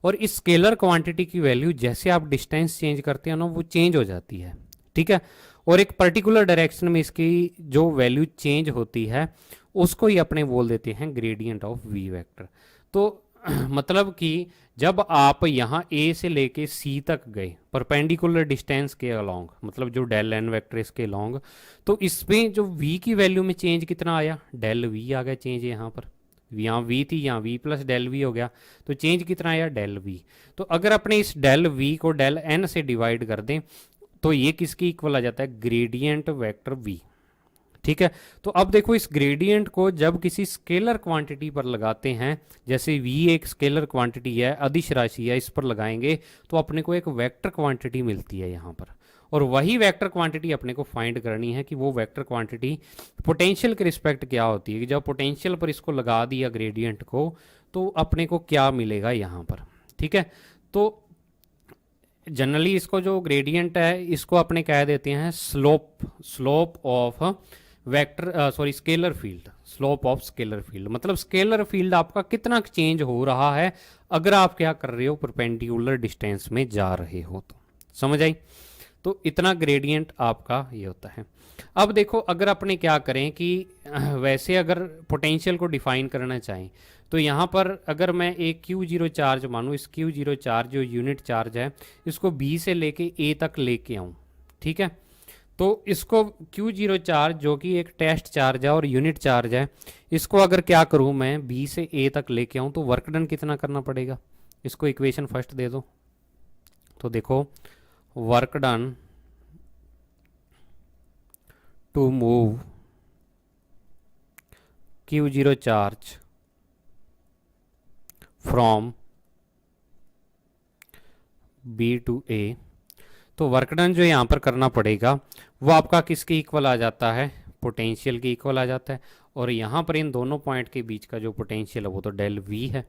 और इस स्केलर क्वांटिटी की वैल्यू जैसे आप डिस्टेंस चेंज करते हैं ना वो चेंज हो जाती है, ठीक है। और एक पर्टिकुलर डायरेक्शन में इसकी जो वैल्यू चेंज होती है उसको ही अपने बोल देते हैं ग्रेडियंट ऑफ v वेक्टर। तो मतलब कि जब आप यहाँ a से लेके c तक गए परपेंडिकुलर डिस्टेंस के अलोंग, मतलब जो डेल n वेक्टर इसके अलोंग, तो इसमें जो v की वैल्यू में चेंज कितना आया, डेल v आ गया चेंज। यहाँ पर यहाँ v थी, यहाँ v प्लस डेल v हो गया, तो चेंज कितना आया, डेल v। तो अगर अपने इस डेल v को डेल n से डिवाइड कर दें तो ये किसकी इक्वल आ जाता है, ग्रेडियंट वेक्टर v, ठीक है। तो अब देखो इस ग्रेडियंट को जब किसी स्केलर क्वांटिटी पर लगाते हैं, जैसे v एक स्केलर क्वांटिटी है, अदिश राशि है, इस पर लगाएंगे तो अपने को एक वेक्टर क्वांटिटी मिलती है यहाँ पर, और वही वेक्टर क्वांटिटी अपने को फाइंड करनी है कि वो वेक्टर क्वांटिटी पोटेंशियल के रिस्पेक्ट क्या होती है। कि जब पोटेंशियल पर इसको लगा दिया ग्रेडियंट को तो अपने को क्या मिलेगा यहाँ पर, ठीक है। तो जनरली इसको जो ग्रेडियंट है इसको अपने कह देते हैं slope of vector, sorry scalar field, slope of scalar field. मतलब स्केलर फील्ड आपका कितना चेंज हो रहा है अगर आप क्या कर रहे हो, परपेंडिकुलर डिस्टेंस में जा रहे हो। तो समझ आई, तो इतना ग्रेडियंट आपका ये होता है। अब देखो अगर अपने क्या करें कि वैसे अगर पोटेंशियल को डिफाइन करना चाहें तो यहाँ पर अगर मैं एक Q0 चार्ज मानूँ, इस Q0 चार्ज जो यूनिट चार्ज है इसको B से लेके A तक लेके आऊँ, ठीक है। तो इसको Q0 चार्ज जो कि एक टेस्ट चार्ज है और यूनिट चार्ज है, इसको अगर क्या करूँ मैं B से A तक लेके आऊँ तो वर्क डन कितना करना पड़ेगा, इसको इक्वेशन फर्स्ट दे दो। तो देखो work done to move Q0 charge from B to A, तो वर्क डन जो यहाँ पर करना पड़ेगा वो आपका किसके इक्वल आ जाता है, पोटेंशियल के इक्वल आ जाता है। और यहाँ पर इन दोनों पॉइंट के बीच का जो पोटेंशियल है वो तो डेल वी है,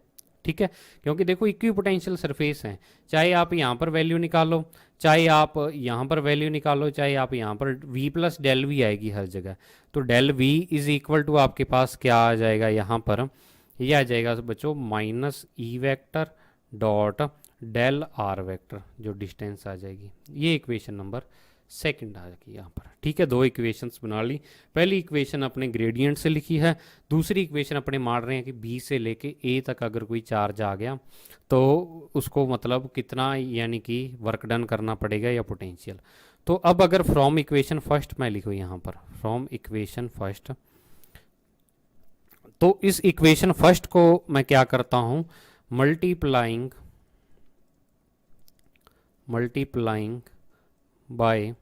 ठीक है। क्योंकि देखो इक्वी पोटेंशियल सरफेस है, चाहे आप यहाँ पर वैल्यू निकालो, चाहे आप यहाँ पर वैल्यू निकालो, चाहे आप यहाँ पर v प्लस डेल वी आएगी हर जगह। तो del V is equal to आपके पास क्या आ जाएगा, यहाँ पर ये आ जाएगा बच्चों minus E vector dot del r vector, जो डिस्टेंस आ जाएगी। ये इक्वेशन नंबर सेकंड आ जाएगी यहाँ पर, ठीक है। दो इक्वेशंस बना ली, पहली इक्वेशन अपने ग्रेडियंट से लिखी है, दूसरी इक्वेशन अपने मान रहे हैं कि बी से लेके ए तक अगर कोई चार्ज आ गया तो उसको मतलब कितना यानी कि वर्क डन करना पड़ेगा या पोटेंशियल। तो अब अगर फ्रॉम इक्वेशन फर्स्ट मैं लिखूँ यहाँ पर, फ्रॉम इक्वेशन फर्स्ट, तो इस इक्वेशन फर्स्ट को मैं क्या करता हूँ, multiplying by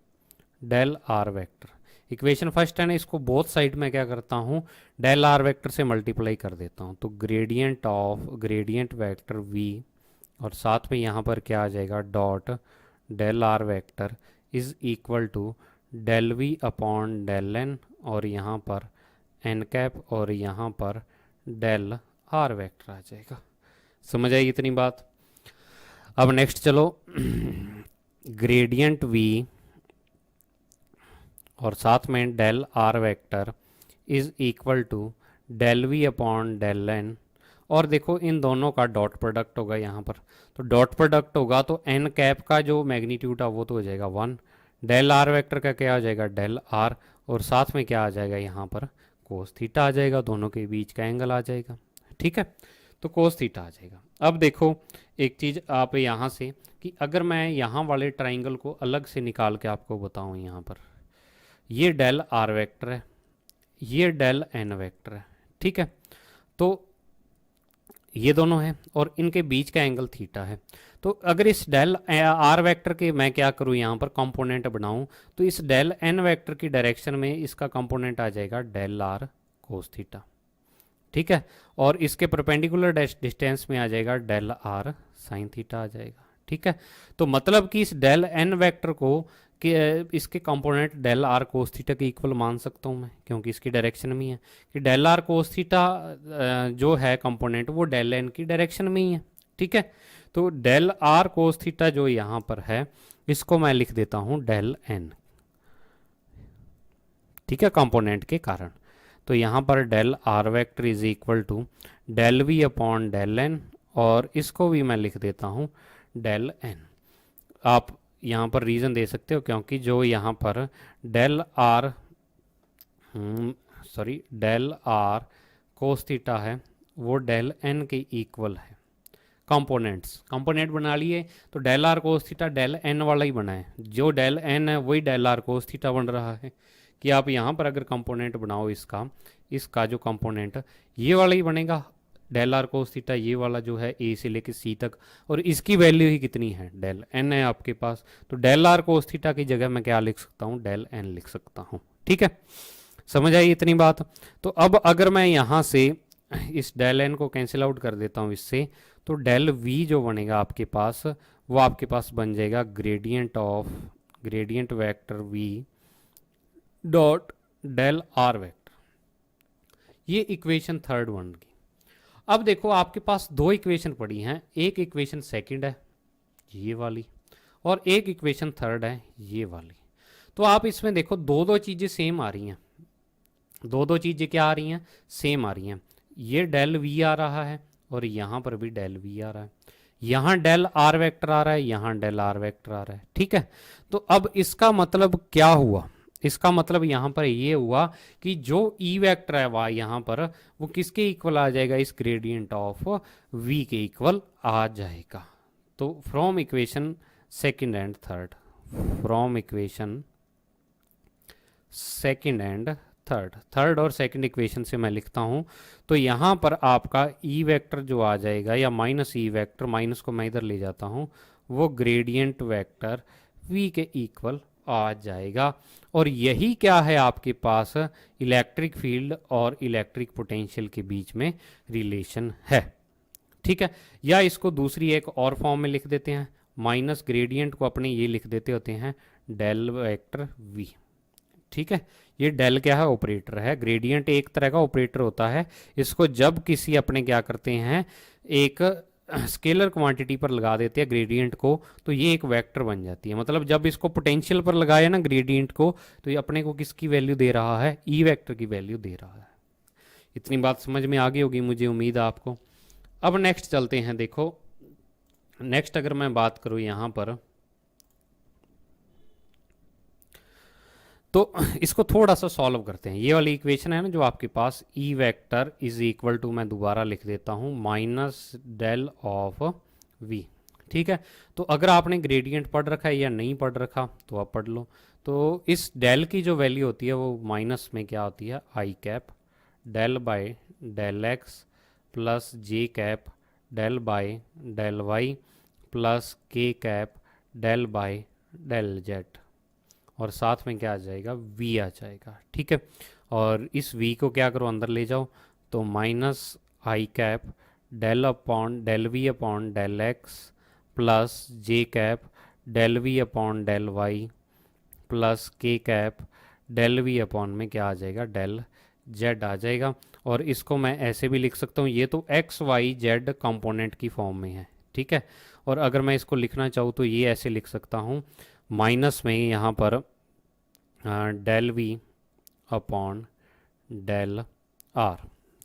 del r vector. Equation first है ना, इसको बोथ साइड में क्या करता हूँ, डेल आर वेक्टर से मल्टीप्लाई कर देता हूँ। तो ग्रेडियंट वेक्टर v और साथ में यहाँ पर क्या आ जाएगा dot del r vector is equal to del V upon del n, और यहाँ पर एन कैप और यहाँ पर डेल आर वेक्टर आ जाएगा। समझ आई इतनी बात। अब नेक्स्ट चलो, ग्रेडियंट v और साथ में del r vector is equal to del V upon del n, और देखो इन दोनों का डॉट प्रोडक्ट होगा यहाँ पर। तो डॉट प्रोडक्ट होगा तो एन कैप का जो मैग्नीट्यूड है वो तो हो जाएगा 1, डेल आर वेक्टर का क्या आ जाएगा डेल आर, और साथ में क्या आ जाएगा यहाँ पर कोस थीटा आ जाएगा, दोनों के बीच का एंगल आ जाएगा, ठीक है। तो कोस थीटा आ जाएगा। अब देखो एक चीज़ आप यहाँ से कि अगर मैं यहाँ वाले ट्राइंगल को अलग से निकाल के आपको बताऊँ, यहाँ पर ये डेल आर वेक्टर है, ये डेल एन वेक्टर है, ठीक है। तो ये दोनों हैं और इनके बीच का एंगल थीटा है। तो तो अगर इस डेल आर वेक्टर के मैं क्या करूँ यहाँ पर कंपोनेंट बनाऊँ, तो इस डेल एन वेक्टर की डायरेक्शन में इसका कंपोनेंट आ जाएगा डेल आर कोस थीटा, ठीक है। और इसके परपेंडिकुलर डिस्टेंस में आ जाएगा डेल आर साइन थीटा आ जाएगा, ठीक है। तो मतलब कि इस डेल एन वेक्टर को कि इसके component del r cos theta के इक्वल मान सकता हूँ मैं, क्योंकि इसकी डायरेक्शन में ही है कि डेल आर कोस थीटा जो है कंपोनेंट वो डेल एन की डायरेक्शन में ही है, ठीक है। तो डेल आर कोस थीटा जो यहाँ पर है इसको मैं लिख देता हूँ डेल एन, ठीक है, कंपोनेंट के कारण। तो यहाँ पर del r vector is equal to del V upon del n, और इसको भी मैं लिख देता हूँ डेल एन। आप यहाँ पर रीज़न दे सकते हो, क्योंकि जो यहाँ पर del r del r cos theta है वो डेल एन के इक्वल है। कंपोनेंट बना लिए तो del r cos theta del n वाला ही बना है, जो डेल एन है वही डेल आर कोस थीटा बन रहा है। कि आप यहाँ पर अगर कंपोनेंट बनाओ इसका जो कंपोनेंट ये वाला ही बनेगा डेल आर कोस थीटा, ये वाला जो है ए से लेके सी तक, और इसकी वैल्यू ही कितनी है डेल एन है आपके पास। तो डेल आर कोस थीटा की जगह मैं क्या लिख सकता हूँ, डेल एन लिख सकता हूँ, ठीक है। समझ आई इतनी बात। तो अब अगर मैं यहाँ से इस डेल एन को कैंसिल आउट कर देता हूँ इससे, तो डेल वी जो बनेगा आपके पास वो आपके पास बन जाएगा gradient vector V dot del r vector. ये इक्वेशन थर्ड बन गई। अब देखो आपके पास दो इक्वेशन पड़ी हैं, एक इक्वेशन सेकंड है ये वाली, और एक इक्वेशन थर्ड है ये वाली। तो आप इसमें देखो दो दो चीज़ें सेम आ रही हैं, दो दो चीज़ें क्या आ रही हैं, सेम आ रही हैं। ये डेल वी आ रहा है और यहाँ पर भी डेल वी आ रहा है, यहाँ डेल आर वेक्टर आ रहा है, यहाँ डेल आर वेक्टर आ रहा है, ठीक है। तो अब इसका मतलब क्या हुआ, इसका मतलब यहाँ पर ये हुआ कि जो ई वेक्टर है वह यहाँ पर वो किसके इक्वल आ जाएगा, इस ग्रेडियंट ऑफ वी के इक्वल आ जाएगा। तो from equation second and third, from equation second and third और सेकंड इक्वेशन से मैं लिखता हूँ, तो यहाँ पर आपका ई वेक्टर जो आ जाएगा या माइनस ई वेक्टर, माइनस को मैं इधर ले जाता हूँ, वो ग्रेडियंट वेक्टर वी के इक्वल आ जाएगा। और यही क्या है आपके पास इलेक्ट्रिक फील्ड और इलेक्ट्रिक पोटेंशियल के बीच में रिलेशन है, ठीक है। या इसको दूसरी एक और फॉर्म में लिख देते हैं, माइनस ग्रेडियंट को अपने ये लिख देते होते हैं डेल वेक्टर वी, ठीक है। ये डेल क्या है, ऑपरेटर है। ग्रेडियंट एक तरह का ऑपरेटर होता है, इसको जब किसी अपने क्या करते हैं एक स्केलर क्वांटिटी पर लगा देते हैं ग्रेडियंट को, तो ये एक वेक्टर बन जाती है। मतलब जब इसको पोटेंशियल पर लगाया ना ग्रेडियंट को, तो ये अपने को किसकी वैल्यू दे रहा है, ई वेक्टर की वैल्यू दे रहा है। इतनी बात समझ में आ गई होगी मुझे उम्मीद है आपको। अब नेक्स्ट चलते हैं। देखो नेक्स्ट अगर मैं बात करूँ यहाँ पर, तो इसको थोड़ा सा सॉल्व करते हैं। ये वाली इक्वेशन है ना जो आपके पास, E vector is equal to, मैं दोबारा लिख देता हूँ, माइनस डेल ऑफ वी, ठीक है। तो अगर आपने ग्रेडियंट पढ़ रखा है या नहीं पढ़ रखा तो आप पढ़ लो। तो इस डेल की जो वैल्यू होती है वो माइनस में क्या होती है, I cap del by del x plus J cap del by del Y plus के cap del by del Z, और साथ में क्या आ जाएगा, v आ जाएगा, ठीक है। और इस v को क्या करो, अंदर ले जाओ, तो minus i cap del upon del V upon del x plus J cap del V upon del Y plus के कैप डेल वी अपॉन में क्या आ जाएगा, डेल जेड आ जाएगा। और इसको मैं ऐसे भी लिख सकता हूँ, ये तो एक्स वाई जेड कंपोनेंट की फॉर्म में है, ठीक है। और अगर मैं इसको लिखना चाहूँ तो ये ऐसे लिख सकता हूँ, माइनस में यहाँ पर del V upon del r,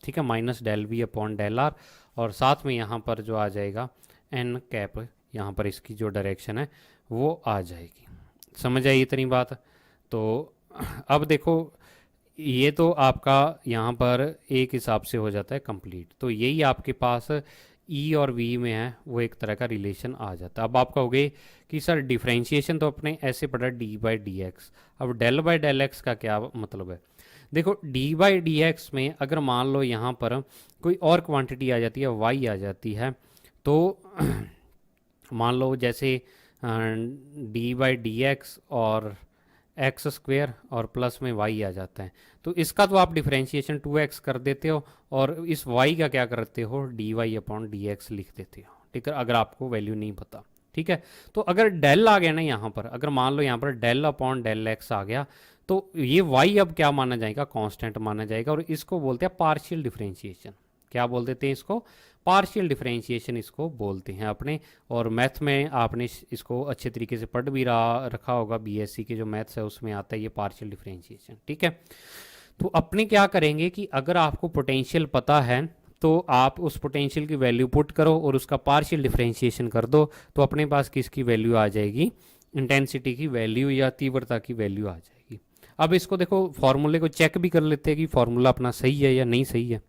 ठीक है, minus del V upon del are, और साथ में यहाँ पर जो आ जाएगा एन कैप, यहाँ पर इसकी जो डायरेक्शन है वो आ जाएगी। समझ आई इतनी बात। तो अब देखो ये तो आपका यहाँ पर एक हिसाब से हो जाता है कंप्लीट। तो यही आपके पास ई और वी में है वो एक तरह का रिलेशन आ जाता है। अब आप कहोगे कि सर डिफरेंशिएशन तो अपने ऐसे पढ़ा डी बाई डी एक्स, अब डेल बाई डेल एक्स का क्या मतलब है। देखो डी बाई डी एक्स में अगर मान लो यहाँ पर कोई और क्वांटिटी आ जाती है, वाई आ जाती है, तो मान लो जैसे डी बाई डी एक्स और एक्स स्क्वेयर और प्लस में वाई आ जाता है, तो इसका तो आप डिफ्रेंशिएशन 2x कर देते हो और इस y का क्या करते हो, d y upon d x लिख देते हो, ठीक है, अगर आपको वैल्यू नहीं पता, ठीक है। तो अगर डेल आ गया ना यहाँ पर, अगर मान लो यहाँ पर डेल अपॉन डेल एक्स आ गया, तो ये y अब क्या माना जाएगा, कांस्टेंट माना जाएगा, और इसको बोलते हैं पार्शियल डिफरेंशिएशन। क्या बोल देते हैं इसको, पार्शियल डिफरेंशिएशन इसको बोलते हैं अपने। और मैथ में आपने इसको अच्छे तरीके से पढ़ भी रखा होगा, बीएससी के जो मैथ्स है उसमें आता है ये पार्शियल डिफरेंशिएशन, ठीक है। तो अपने क्या करेंगे कि अगर आपको पोटेंशियल पता है तो आप उस पोटेंशियल की वैल्यू पुट करो और उसका पार्शियल डिफरेंशिएशन कर दो, तो अपने पास किसकी वैल्यू आ जाएगी, इंटेंसिटी की वैल्यू या तीव्रता की वैल्यू आ जाएगी। अब इसको देखो, फॉर्मूले को चेक भी कर लेते हैं कि फॉर्मूला अपना सही है या नहीं सही है।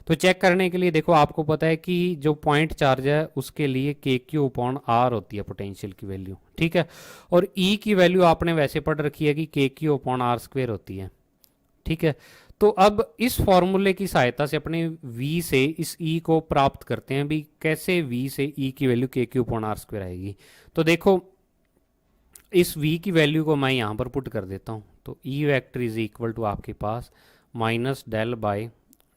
तो चेक करने के लिए देखो, आपको पता है कि जो पॉइंट चार्ज है उसके लिए के क्यू अपॉन आर होती है पोटेंशियल की वैल्यू, ठीक है। और ई की वैल्यू आपने वैसे पढ़ रखी है कि के क्यू अपॉन आर स्क्वेयर होती है, ठीक है। तो अब इस फॉर्मूले की सहायता से अपने v से इस e को प्राप्त करते हैं भी, कैसे v से e की वैल्यू के क्यू अपॉन आर स्क्वेयर आएगी। तो देखो, इस v की वैल्यू को मैं यहाँ पर पुट कर देता हूँ, तो e vector is equal to आपके पास minus del by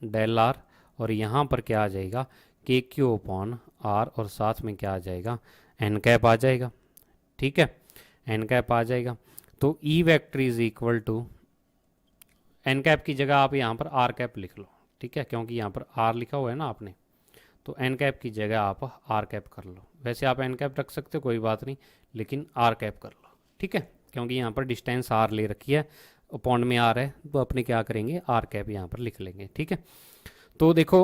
del are, और यहाँ पर क्या आ जाएगा, के क्यू अपॉन आर, और साथ में क्या आ जाएगा, एन कैप आ जाएगा, ठीक है, एन कैप आ जाएगा। तो E vector is equal to, n cap की जगह आप यहाँ पर आर कैप लिख लो, ठीक है, क्योंकि यहाँ पर आर लिखा हुआ है ना आपने, तो एन कैप की जगह आप आर कैप कर लो। वैसे आप एन कैप रख सकते हो, कोई बात नहीं, लेकिन आर कैप कर लो, ठीक है, क्योंकि यहाँ पर डिस्टेंस आर ले रखी है, पॉइंट में आर है, तो अपने क्या करेंगे, आर कैप यहाँ पर लिख लेंगे, ठीक है। तो देखो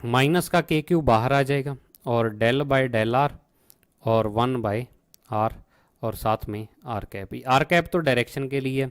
माइनस का के क्यू बाहर आ जाएगा, और डेल बाय डेल आर और 1 बाय आर, और साथ में आर कैप। आर कैप तो डायरेक्शन के लिए है,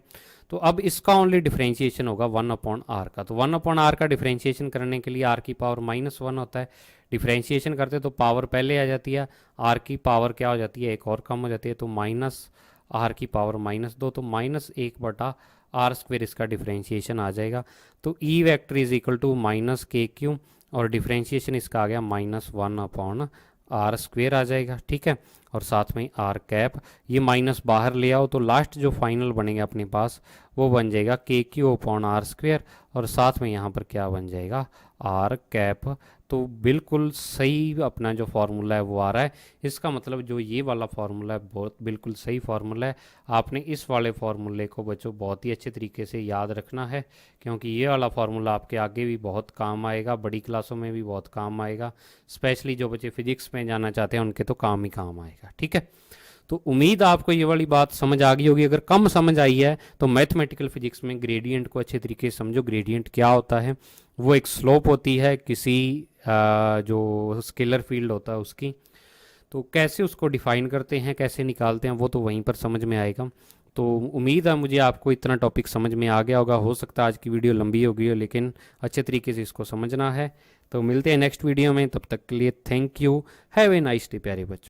तो अब इसका ओनली डिफरेंशिएशन होगा 1 अपॉन आर का। तो 1 अपॉन आर का डिफरेंशिएशन करने के लिए आर की पावर -1 होता है, डिफरेंशिएशन करते तो पावर पहले आ जाती है, आर की पावर क्या हो जाती है, एक और कम हो जाती है, तो माइनस आर की पावर -2, तो -1/r स्क्वेयर इसका डिफरेंशिएशन आ जाएगा। तो E vector is equal to minus k q, और डिफरेंशिएशन इसका आ गया -1 अपॉन आर स्क्वेयर आ जाएगा, ठीक है, और साथ में आर कैप, ये माइनस बाहर ले आओ, तो लास्ट जो फाइनल बनेगा अपने पास वो बन जाएगा के क्यू अपॉन आर स्क्वेयर, और साथ में यहाँ पर क्या बन जाएगा, आर कैप। तो बिल्कुल सही अपना जो फार्मूला है वो आ रहा है। इसका मतलब जो ये वाला फार्मूला है बहुत बिल्कुल सही फार्मूला है। आपने इस वाले फार्मूले को बच्चों बहुत ही अच्छे तरीके से याद रखना है, क्योंकि ये वाला फार्मूला आपके आगे भी बहुत काम आएगा, बड़ी क्लासों में भी बहुत काम आएगा, स्पेशली जो बच्चे फिजिक्स में जाना चाहते हैं उनके तो काम ही काम आएगा, ठीक है। तो उम्मीद आपको ये वाली बात समझ आ गई होगी। अगर कम समझ आई है तो मैथमेटिकल फिजिक्स में ग्रेडियंट को अच्छे तरीके से समझो। ग्रेडियंट क्या होता है, वो एक स्लोप होती है किसी जो स्केलर फील्ड होता है उसकी, तो कैसे उसको डिफाइन करते हैं, कैसे निकालते हैं, वो तो वहीं पर समझ में आएगा। तो उम्मीद है मुझे आपको इतना टॉपिक समझ में आ गया होगा। हो सकता है आज की वीडियो लंबी हो गई हो, लेकिन अच्छे तरीके से इसको समझना है। तो मिलते हैं नेक्स्ट वीडियो में, तब तक के लिए thank you, have a nice day प्यारे बच्चों।